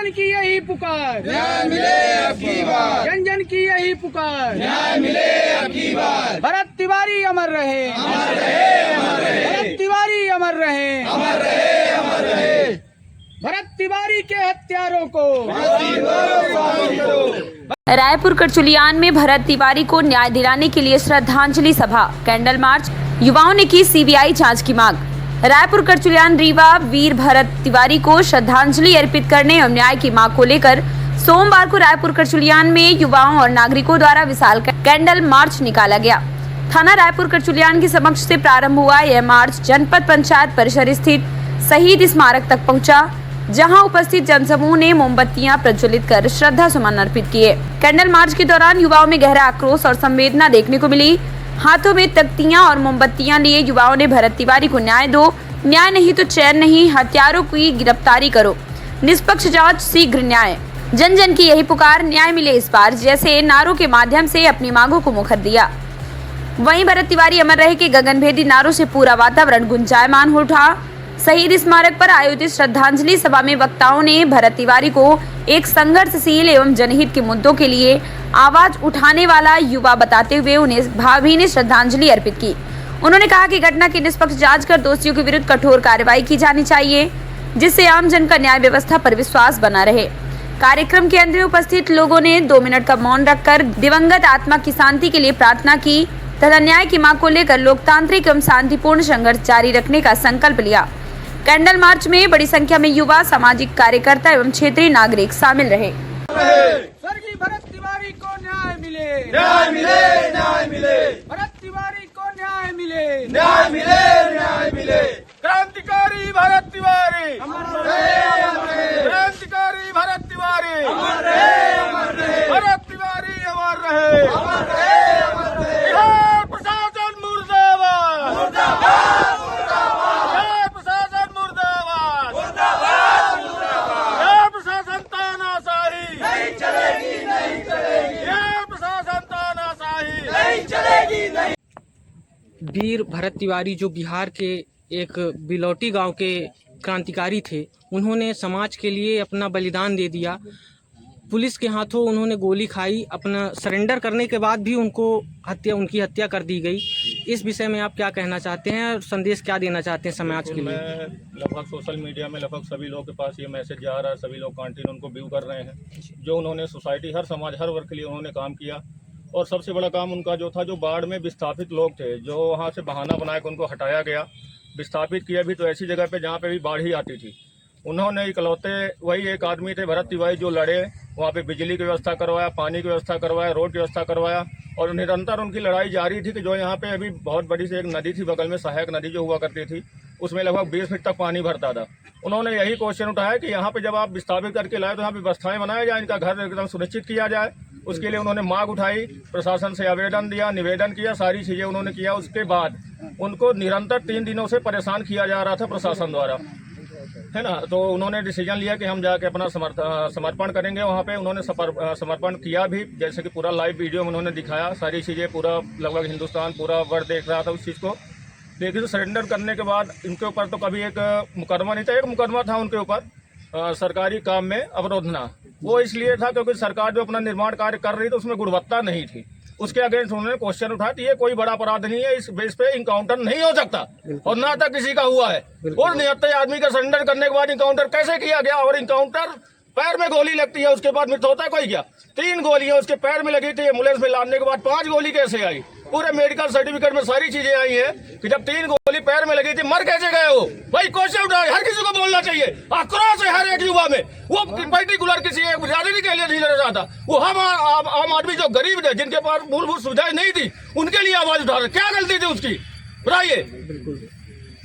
जन की यही पुकार, न्याय मिले अब की बार, जन जन की यही पुकार, न्याय मिले अब की बार। भरत तिवारी अमर रहे, अमर रहे, अमर रहे, भरत तिवारी अमर रहे, अमर रहे, अमर रहे। भरत तिवारी के हत्यारों को फांसी दो, फांसी दो। रायपुर करचुलियान में भरत तिवारी को न्याय दिलाने के लिए श्रद्धांजलि सभा, कैंडल मार्च, युवाओं ने की सीबीआई जांच की मांग। रायपुर करचुलियान रीवा वीर भरत तिवारी को श्रद्धांजलि अर्पित करने एवं न्याय की मांग को लेकर सोमवार को रायपुर करचुलियान में युवाओं और नागरिकों द्वारा विशाल कैंडल मार्च निकाला गया। थाना रायपुर करचुलियान के समक्ष से प्रारंभ हुआ यह मार्च जनपद पंचायत परिसर स्थित शहीद स्मारक तक पहुंचा, जहां उपस्थित जनसमूह ने मोमबत्तियां प्रज्वलित कर श्रद्धा सुमन अर्पित किए। कैंडल मार्च के दौरान युवाओं में गहरा आक्रोश और संवेदना देखने को मिली। हाथों में तख्तियां और मोमबत्तियां लिए युवाओं ने भरत तिवारी को न्याय दो, न्याय नहीं तो चैन नहीं, हत्यारों की गिरफ्तारी करो, निष्पक्ष जांच, शीघ्र न्याय, जन जन की यही पुकार, न्याय मिले इस बार जैसे नारों के माध्यम से अपनी मांगों को मुखर दिया। वहीं भरत तिवारी अमर रहे के गगनभेदी नारों से पूरा वातावरण गुंजायमान हो उठा। शहीद स्मारक पर आयोजित श्रद्धांजलि सभा में वक्ताओं ने भरत तिवारी को एक संघर्षशील एवं जनहित के मुद्दों के लिए आवाज उठाने वाला युवा बताते हुए उन्हें भावभीनी श्रद्धांजलि अर्पित की। उन्होंने कहा कि घटना की निष्पक्ष जांच कर दोषियों के विरुद्ध कठोर कार्रवाई की जानी चाहिए, जिससे आम जन का न्याय व्यवस्था पर विश्वास बना रहे। कार्यक्रम के अंत में उपस्थित लोगों ने 2 मिनट का मौन रखकर दिवंगत आत्मा की शांति के लिए प्रार्थना की तथा न्याय की मांग को लेकर लोकतांत्रिक एवं शांतिपूर्ण संघर्ष जारी रखने का संकल्प लिया। कैंडल मार्च में बड़ी संख्या में युवा, सामाजिक कार्यकर्ता एवं क्षेत्रीय नागरिक शामिल रहे। स्वर्गीय भरत तिवारी को न्याय मिले, न्याय मिले, न्याय मिले, भरत तिवारी को न्याय मिले, न्याय मिले, न्याय मिले। क्रांतिकारी भरत तिवारी, अमर रहे, अमर रहे, क्रांतिकारी भरत तिवारी, अमर रहे, अमर रहे, भरत तिवारी अमर रहे, अमर रहे, अमर रहे। बिहार प्रशासन मुर्दाबाद, मुर्दाबाद, मुर्दाबाद, बिहार प्रशासन मुर्दाबाद, मुर्दाबाद, मुर्दाबाद। बिहार प्रशासन तानाशाही, नहीं चलेगी, नहीं चलेगी, बिहार प्रशासन तानाशाही, नहीं चलेगी, नहीं। वीर भरत तिवारी जो बिहार के एक बिलौटी गांव के क्रांतिकारी थे, उन्होंने समाज के लिए अपना बलिदान दे दिया। पुलिस के हाथों उन्होंने गोली खाई, अपना सरेंडर करने के बाद भी उनकी हत्या कर दी गई। इस विषय में आप क्या कहना चाहते हैं और संदेश क्या देना चाहते हैं समाज के लिए? मैं लगभग सोशल मीडिया में लगभग सभी लोगों के पास ये मैसेज जा रहा है, सभी लोग कंटिन्यू उनको व्यू कर रहे हैं। जो उन्होंने सोसाइटी, हर समाज, हर वर्ग के लिए उन्होंने काम किया। और सबसे बड़ा काम उनका जो था, जो बाढ़ में विस्थापित लोग थे, जो वहाँ से बहाना बना के उनको हटाया गया, विस्थापित किया भी तो ऐसी जगह पे जहाँ पे भी बाढ़ ही आती थी। उन्होंने इकलौते वही एक आदमी थे भरत तिवारी जो लड़े, वहाँ पे बिजली की व्यवस्था करवाया, पानी की व्यवस्था करवाया, रोड की व्यवस्था करवाया। और निरंतर उनकी लड़ाई जारी थी कि जो यहाँ पे अभी बहुत बड़ी सी एक नदी थी बगल में, सहायक नदी जो हुआ करती थी, उसमें लगभग 20 फीट तक पानी भरता था। उन्होंने यही क्वेश्चन उठाया कि यहाँ पे जब आप विस्थापित करके लाए तो यहाँ पे व्यवस्थाएं बनाया जाए, इनका घर एकदम सुनिश्चित किया जाए। उसके लिए उन्होंने मांग उठाई, प्रशासन से आवेदन दिया, निवेदन किया, सारी चीज़ें उन्होंने किया। उसके बाद उनको निरंतर 3 दिनों से परेशान किया जा रहा था प्रशासन द्वारा, है ना। तो उन्होंने डिसीजन लिया कि हम जाके अपना समर्पण करेंगे। वहाँ पे उन्होंने समर्पण किया भी, जैसे कि पूरा लाइव वीडियो में उन्होंने दिखाया, सारी चीज़ें पूरा लगभग हिंदुस्तान, पूरा वर्ल्ड देख रहा था उस चीज़ को। लेकिन सरेंडर करने के बाद इनके ऊपर तो कभी एक मुकदमा नहीं था, एक मुकदमा था उनके ऊपर सरकारी काम में अवरोधना। वो इसलिए था क्योंकि सरकार जो अपना निर्माण कार्य कर रही थी उसमें गुणवत्ता नहीं थी। उसके अगेंस्ट उन्होंने क्वेश्चन उठाया कि ये कोई बड़ा अपराध नहीं है, इस बेस पे इनकाउंटर नहीं हो सकता और ना तक किसी का हुआ है। और 79 आदमी का सरेंडर करने के बाद इनकाउंटर कैसे किया गया? और इनकाउंटर पैर में गोली लगती है, उसके बाद मृत्यु होता है कोई क्या? 3 गोलियां उसके पैर में लगी थी, एम्बुलेंस में लाने के बाद 5 गोली कैसे आई? पूरे मेडिकल सर्टिफिकेट में सारी चीजें आई है कि जब 3 गोली पैर में लगी थी, मर कैसे गए वो? भाई क्वेश्चन उठाए, हर किसी को बोलना चाहिए। आक्रोश है हर एक युवा में। वो पर्टिकुलर किसी एक राजनीति के लिए नहीं लड़ रहा था, वो हम आम आदमी जो गरीब थे, जिनके पास मूलभूत सुविधाएं नहीं थी, उनके लिए आवाज उठा रहे। क्या गलती थी उसकी? बताइए।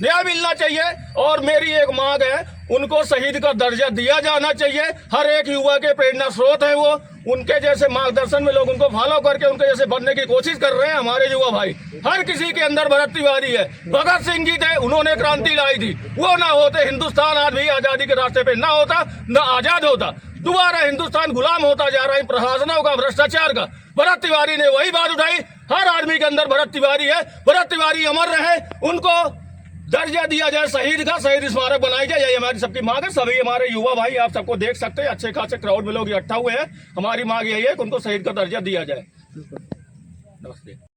न्याय मिलना चाहिए। और मेरी एक मांग है, उनको शहीद का दर्जा दिया जाना चाहिए। हर एक युवा के प्रेरणा स्रोत है वो। उनके जैसे मार्गदर्शन में लोग उनको फॉलो करके उनके जैसे बनने की कोशिश कर रहे हैं हमारे युवा भाई। हर किसी के अंदर भरत तिवारी है। भगत सिंह जी थे, उन्होंने क्रांति लाई थी। वो ना होते, हिंदुस्तान आज भी आजादी के रास्ते पे ना होता, न आजाद होता। दोबारा हिंदुस्तान गुलाम होता जा रहा है प्रशासनों का, भ्रष्टाचार का। भरत तिवारी ने वही बात उठाई। हर आदमी के अंदर भरत तिवारी है। भरत तिवारी अमर रहे, उनको दर्जा दिया जाए शहीद का, शहीद स्मारक बनाई जाए, यही हमारी सबकी मांग है। सभी हमारे युवा भाई आप सबको देख सकते हैं, अच्छे खासे क्राउड में लोग इकट्ठा हुए हैं। हमारी मांग यही है कि उनको शहीद का दर्जा दिया जाए। नमस्ते।